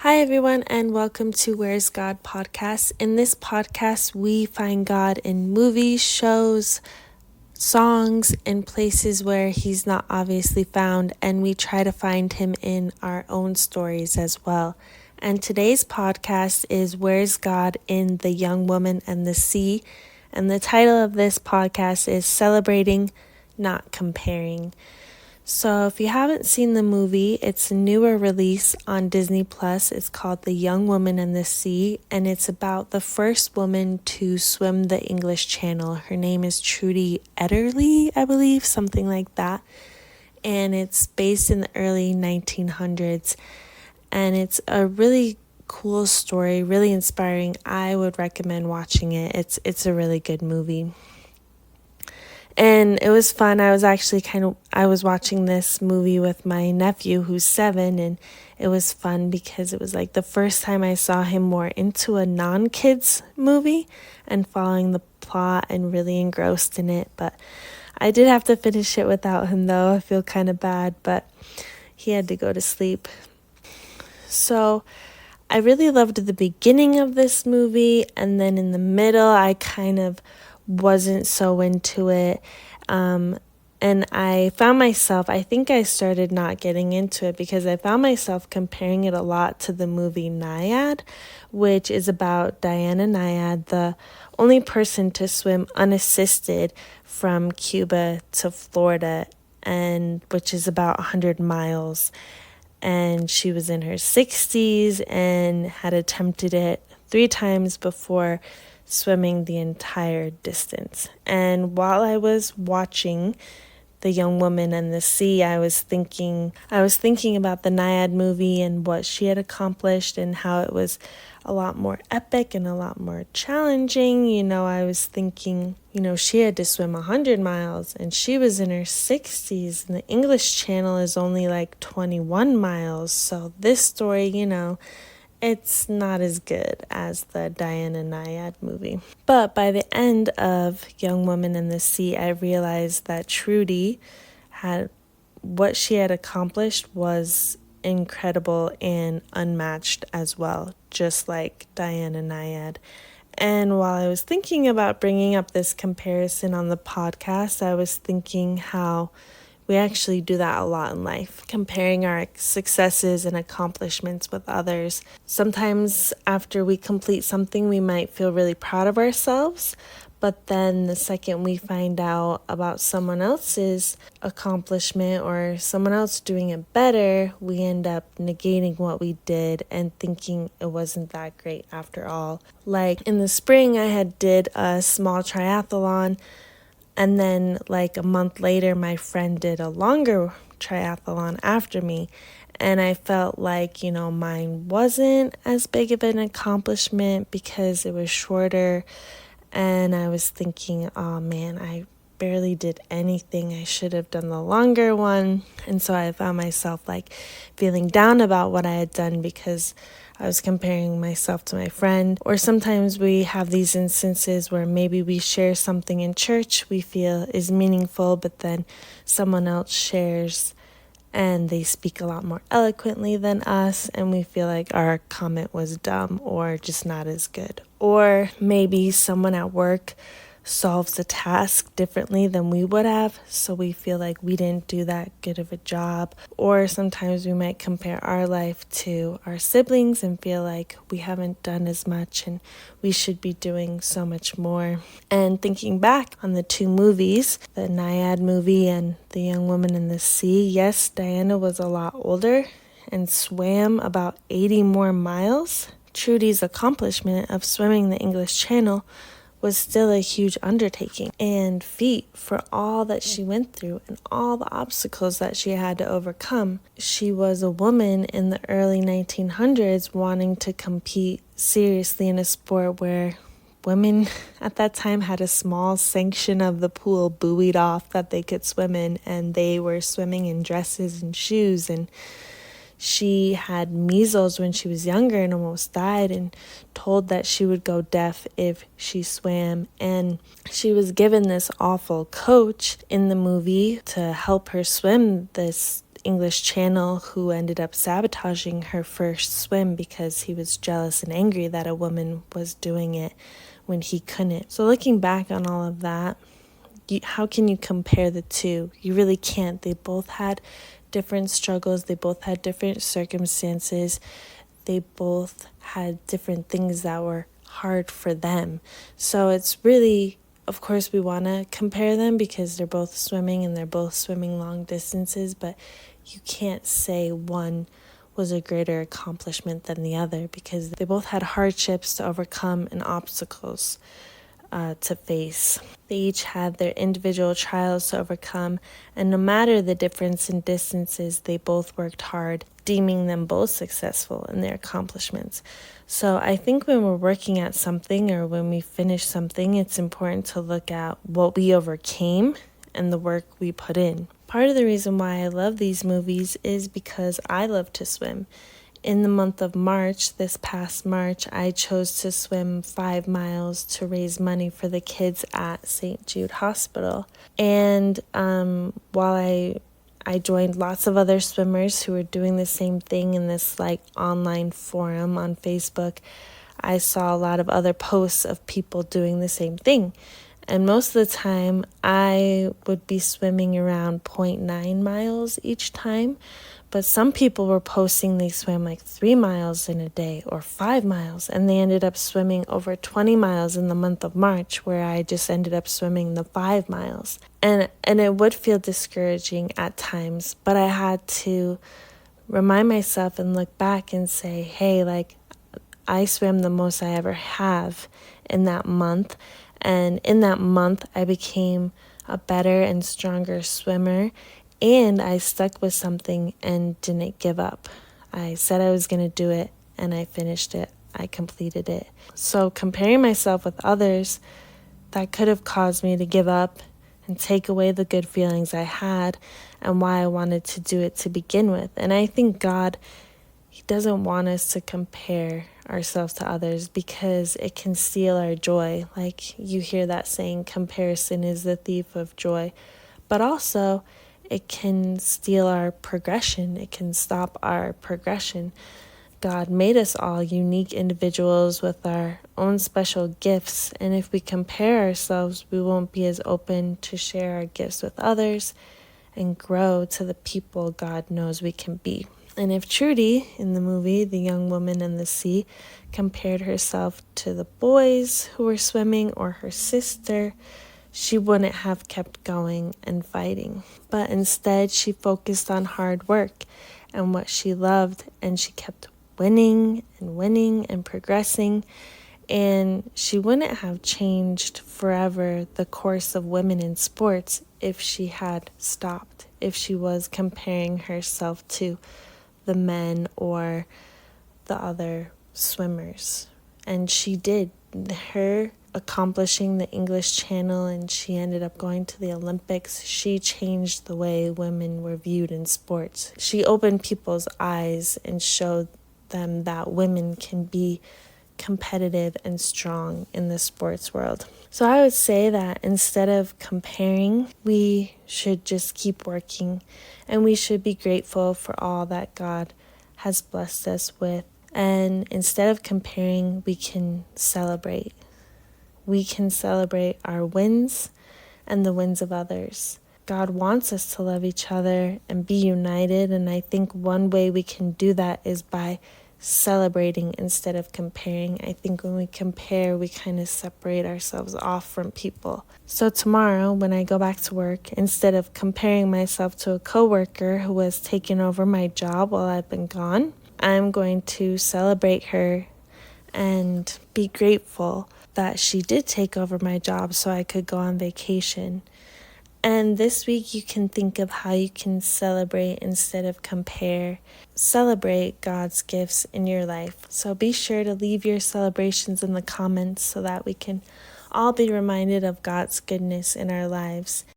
Hi, everyone, and welcome to Where's God podcast. In this podcast, we find God in movies, shows, songs, and places where He's not obviously found, and we try to find Him in our own stories as well. And today's podcast is Where's God in The Young Woman and the Sea? And the title of this podcast is Celebrating, Not Comparing. So if you haven't seen the movie, it's a newer release on Disney Plus. It's called The Young Woman and the Sea, and it's about the first woman to swim the English Channel. Her name is Trudy Etterly, I believe, something like that. And it's based in the early 1900s. And it's a really cool story, really inspiring. I would recommend watching it. It's a really good movie. And it was fun. I was watching this movie with my nephew who's 7, and it was fun because it was like the first time I saw him more into a non-kids movie and following the plot and really engrossed in it. But I did have to finish it without him though. I feel kind of bad, but he had to go to sleep. So I really loved the beginning of this movie, and then in the middle I kind of wasn't so into it. And I found myself, I think I started not getting into it because I found myself comparing it a lot to the movie Nyad, which is about Diana Nyad, the only person to swim unassisted from Cuba to Florida, and which is about 100 miles. And she was in her 60s and had attempted it 3 times before swimming the entire distance. And while I was watching The Young Woman and the Sea, I was thinking about the Nyad movie and what she had accomplished and how it was a lot more epic and a lot more challenging. I was thinking, she had to swim 100 miles and she was in her 60s, and the English Channel is only like 21 miles. So this story, it's not as good as the Diana Nyad movie. But by the end of Young Woman and the Sea, I realized that Trudy what she had accomplished was incredible and unmatched as well, just like Diana Nyad. And while I was thinking about bringing up this comparison on the podcast, I was thinking how we actually do that a lot in life, comparing our successes and accomplishments with others. Sometimes after we complete something, we might feel really proud of ourselves, but then the second we find out about someone else's accomplishment or someone else doing it better, we end up negating what we did and thinking it wasn't that great after all. Like in the spring, I did a small triathlon. And then like a month later, my friend did a longer triathlon after me. And I felt like, mine wasn't as big of an accomplishment because it was shorter. And I was thinking, oh man, I barely did anything. I should have done the longer one. And so I found myself like feeling down about what I had done because I was comparing myself to my friend. Or sometimes we have these instances where maybe we share something in church we feel is meaningful, but then someone else shares and they speak a lot more eloquently than us, and we feel like our comment was dumb or just not as good. Or maybe someone at work solves a task differently than we would have, so we feel like we didn't do that good of a job. Or sometimes we might compare our life to our siblings and feel like we haven't done as much and we should be doing so much more. And thinking back on the 2 movies, the Nyad movie and The Young Woman in the Sea, yes, Diana was a lot older and swam about 80 more miles. Trudy's accomplishment of swimming the English Channel was still a huge undertaking and feat for all that she went through and all the obstacles that she had to overcome. She was a woman in the early 1900s wanting to compete seriously in a sport where women at that time had a small section of the pool buoyed off that they could swim in, and they were swimming in dresses and shoes. And she had measles when she was younger and almost died, and told that she would go deaf if she swam. And she was given this awful coach in the movie to help her swim this English Channel who ended up sabotaging her first swim because he was jealous and angry that a woman was doing it when he couldn't. So looking back on all of that, how can you compare the two? You really can't. They both had different struggles. They both had different circumstances. They both had different things that were hard for them. So it's really, of course, we want to compare them because they're both swimming and they're both swimming long distances, but you can't say one was a greater accomplishment than the other because they both had hardships to overcome and obstacles to face. They each had their individual trials to overcome, and no matter the difference in distances, they both worked hard, deeming them both successful in their accomplishments. So I think when we're working at something or when we finish something, it's important to look at what we overcame and the work we put in. Part of the reason why I love these movies is because I love to swim. In the month of March, this past March, I chose to swim 5 miles to raise money for the kids at St. Jude Hospital. And while I joined lots of other swimmers who were doing the same thing in this online forum on Facebook, I saw a lot of other posts of people doing the same thing. And most of the time, I would be swimming around 0.9 miles each time. But some people were posting they swam 3 miles in a day or 5 miles. And they ended up swimming over 20 miles in the month of March, where I just ended up swimming the 5 miles. And it would feel discouraging at times. But I had to remind myself and look back and say, hey, I swam the most I ever have in that month. And in that month, I became a better and stronger swimmer. And I stuck with something and didn't give up. I said I was going to do it, and I finished it. I completed it. So comparing myself with others, that could have caused me to give up and take away the good feelings I had and why I wanted to do it to begin with. And I think God, He doesn't want us to compare ourselves to others because it can steal our joy. You hear that saying, comparison is the thief of joy. But also, it can steal our progression. It can stop our progression. God made us all unique individuals with our own special gifts. And if we compare ourselves, we won't be as open to share our gifts with others and grow to the people God knows we can be. And if Trudy, in the movie The Young Woman and the Sea, compared herself to the boys who were swimming or her sister, she wouldn't have kept going and fighting. But instead, she focused on hard work and what she loved, and she kept winning and progressing. And she wouldn't have changed forever the course of women in sports if she had stopped, if she was comparing herself to the men or the other swimmers. And she did. Her accomplishing the English Channel, and she ended up going to the Olympics. She changed the way women were viewed in sports. She opened people's eyes and showed them that women can be competitive and strong in the sports world. So I would say that instead of comparing, we should just keep working, and we should be grateful for all that God has blessed us with. And instead of comparing, we can celebrate. We can celebrate our wins and the wins of others. God wants us to love each other and be united, and I think one way we can do that is by celebrating instead of comparing. I think when we compare, we kind of separate ourselves off from people. So tomorrow, when I go back to work, instead of comparing myself to a coworker who has taken over my job while I've been gone, I'm going to celebrate her and be grateful that she did take over my job so I could go on vacation. And this week you can think of how you can celebrate instead of compare. Celebrate God's gifts in your life. So be sure to leave your celebrations in the comments so that we can all be reminded of God's goodness in our lives.